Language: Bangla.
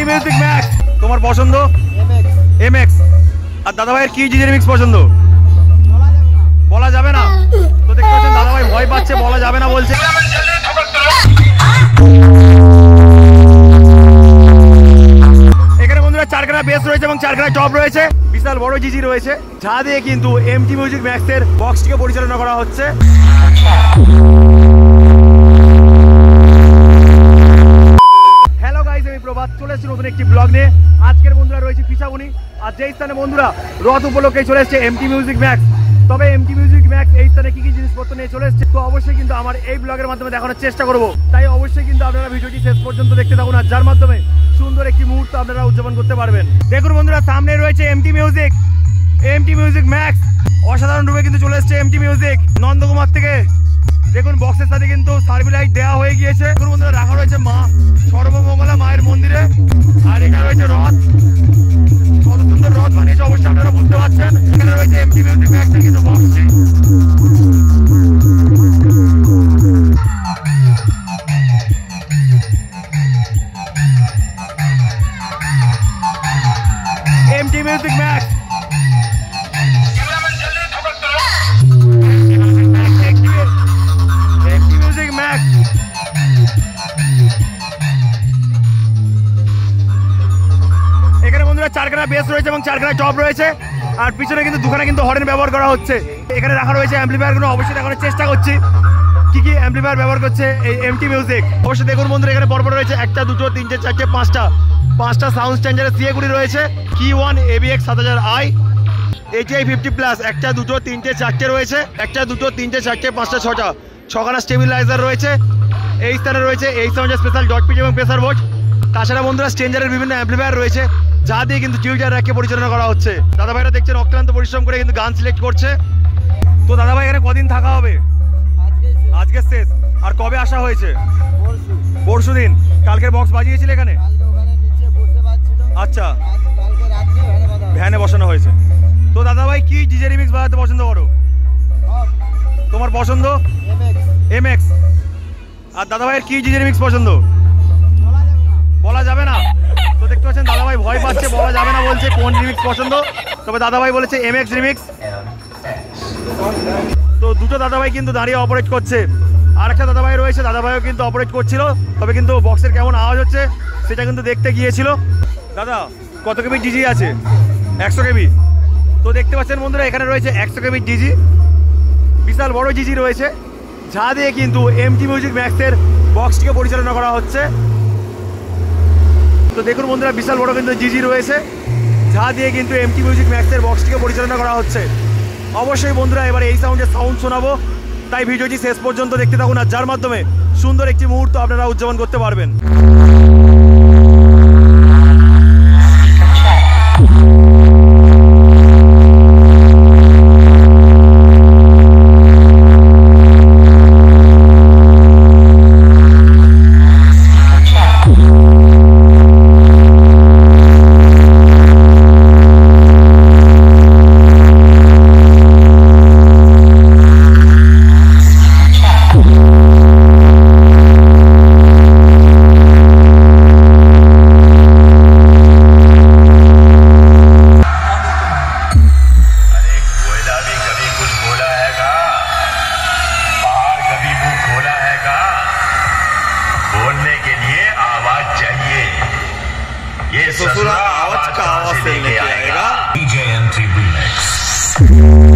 Music max. তোমার পছন্দ এমএক্স। আর দাদা ভাইয়ের কি ডিজে রিমিক্স পছন্দ? বলা যাবে না। তো দেখতে পাচ্ছেন দাদা ভাই ভয় পাচ্ছে, বলা যাবে না বলছে। এখানে বন্ধুরা চারখানা বেস রয়েছে এবং চারখানা টপ রয়েছে, বিশাল বড় জিজি রয়েছে, যা দিয়ে কিন্তু এমটি মিউজিক ম্যাক্সের বক্সটিকে পরিচালনা করা হচ্ছে। হ্যালো গাইস, আমি প্রভাত চলে এসেছি নতুন একটি ব্লগ নিয়ে। আজকের বন্ধুরা রয়েছে পিছাবনি, আর যেই স্থানে বন্ধুরা রথ উপলক্ষে চলে এসেছে এমটি মিউজিক ম্যাক্স। তবে এমটি মিউজিক ম্যাক্স এই স্থানে কি কি জিনিসপত্র নিয়ে চলে এসেছে তো অবশ্যই কিন্তু আমার এই ব্লগের মাধ্যমে দেখানোর চেষ্টা করব। তাই অবশ্যই কিন্তু আপনারা ভিডিওটি শেষ পর্যন্ত দেখতে থাকুন, আর যার মাধ্যমে সুন্দর একটি মুহূর্ত আপনারা উদযাপন করতে পারবেন। দেখুন বন্ধুরা, সামনে রয়েছে এমটি মিউজিক ম্যাক্স। অসাধারণ রূপে কিন্তু চলে এসেছে এমটি মিউজিক নন্দকুমার থেকে। দেখুন বক্সের সাথে কিন্তু সার্ভি লাইট দেওয়া হয়ে গিয়েছে। দেখুন বন্ধুরা, রাখা রয়েছে মা সর্বমঙ্গলা মায়ের মন্দিরে, আর এখানে রয়েছে রথ। কত সুন্দর রথ বানিয়েছে অবশ্যই আপনারা বুঝতে পারছেন। এখানে রয়েছে এমটি মিউজিক ম্যাক্সের কিছু বক্স। এমটি মিউজিক ম্যাক্স এখানে বন্ধুরা চারখানা বেস রয়েছে এবং চারখানা টপ রয়েছে, আর পিছনে কিন্তু দুখানা কিন্তু হর্ন ব্যবহার করা হচ্ছে। এখানে রাখা রয়েছে অ্যাম্পলিফায়ার গুলো, অবশ্যই দেখানোর চেষ্টা করছি কি কি অ্যাম্পলিফায়ার ব্যবহার করছে এই এমটি মিউজিক। অবশ্যই দেখুন বন্ধুরা, এখানে পরপর রয়েছে 1টা 2টো 3টে 4টে 5টা সাউন্ড স্ট্যান্ডার্ডের সিএগুলি রয়েছে। কি 1 ABX 7000i ATI 50+, 1টা 2টো 3টে 4টে রয়েছে, 1টা 2টো 3টে 4টে 5টা 6টা 6খানা স্টেবিলাইজার রয়েছে। এই স্থানে রয়েছে এই সাউন্ডের স্পেশাল ডট পিচ এবং প্রেসার বোর্ড। তাছাড়া বন্ধুরা স্ট্রেঞ্জারের বিভিন্ন অ্যাম্পলিফায়ার রয়েছে, যা দিয়ে কিন্তু টিউটার র্যাককে পরিচালনা করা হচ্ছে। দাদা ভাইরা দেখছেন অক্লান্ত পরিশ্রম করে কিন্তু গান সিলেক্ট করছে। তো দাদা ভাই এখানে কদিন থাকা হবে? আজকে শেষ। আর কবে আসা হয়েছে? পরশু দিন। কালকের বক্স বাজিয়েছিল এখানে? আচ্ছা, ভ্যানে বসানো হয়েছে। তো দাদা ভাই কি ডিজে রিমিক্স বাজাতে পছন্দ করো? তোমার পছন্দ এমএক্স। আর দাদা ভাইয়ের কি ডিজে রিমিক্স পছন্দ? বলা যাবে না। তো দেখতে পাচ্ছেন দাদা ভাই ভয় পাচ্ছে, বলা যাবে না বলছে কোন রিমিক্স পছন্দ। তবে দাদা ভাই বলেছে এমএক্স রিমিক্স। তো দুটো দাদা ভাই কিন্তু দাঁড়িয়ে অপারেট করছে, আর একটা দাদা ভাই রয়েছে, দাদা ভাইও কিন্তু অপারেট করছিল। তবে কিন্তু বক্সের কেমন আওয়াজ হচ্ছে সেটা কিন্তু দেখতে গিয়েছিল। দাদা কত কেবি ডিজি আছে? 100 কেবি। তো দেখতে পাচ্ছেন বন্ধুরা, এখানে রয়েছে 100 কেবি ডিজি, বিশাল বড় জিজি রয়েছে, যা দিয়ে কিন্তু এমটি মিউজিক ম্যাক্সের বক্সটিকে পরিচালনা করা হচ্ছে। তো দেখুন বন্ধুরা, বিশাল বড় কিন্তু জিজি রয়েছে, যা দিয়ে কিন্তু এমটি মিউজিক ম্যাক্সের বক্সটিকে পরিচালনা করা হচ্ছে। অবশ্যই বন্ধুরা এবার এই সাউন্ডের সাউন্ড শোনাবো, তাই ভিডিওটি শেষ পর্যন্ত দেখতে থাকুন, আর যার মাধ্যমে সুন্দর একটি মুহূর্ত আপনারা উদযাপন করতে পারবেন। ये ससुरा आवाज का आवाज से लेके आएगा DJ MT Remix।